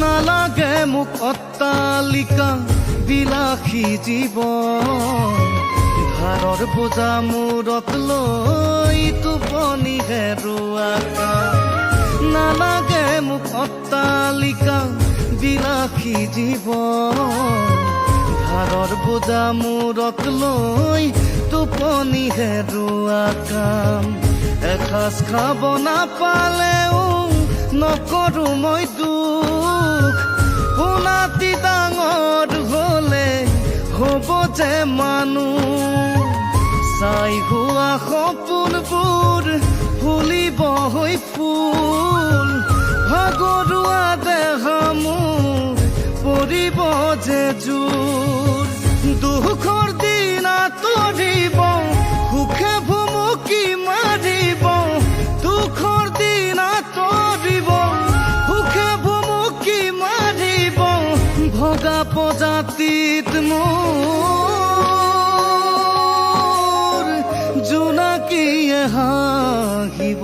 নালাগে মোক অট্টালিকা বিলাসী জীৱন ধাৰৰ বোজা মূৰত লৈ টোপনি হেৰুৱা নালাগে মোক অট্টালিকা বিলাসী জীৱন ধাৰৰ বোজা মূৰত লৈ টোপনি হেৰুৱা কাম এসাঁজ খাব নাপালেও নকৰো মই দুখ শুনাতি ডাঙৰ হলে হ'ব যে মানুহ চাই হোৱা সপোনবোৰ ফুলিব হৈ ফুল ভাগৰুৱা দেহা মোৰ পৰিব যে জোৰ দুখৰ দিন আঁতৰিব সুখে ভুমুকি মাৰিব দুখৰ দিন আঁতৰিব সুখে ভুমুকি মাৰিব ভগা প্ৰজাতিত মোৰ জোনাকীয়ে হাঁহিব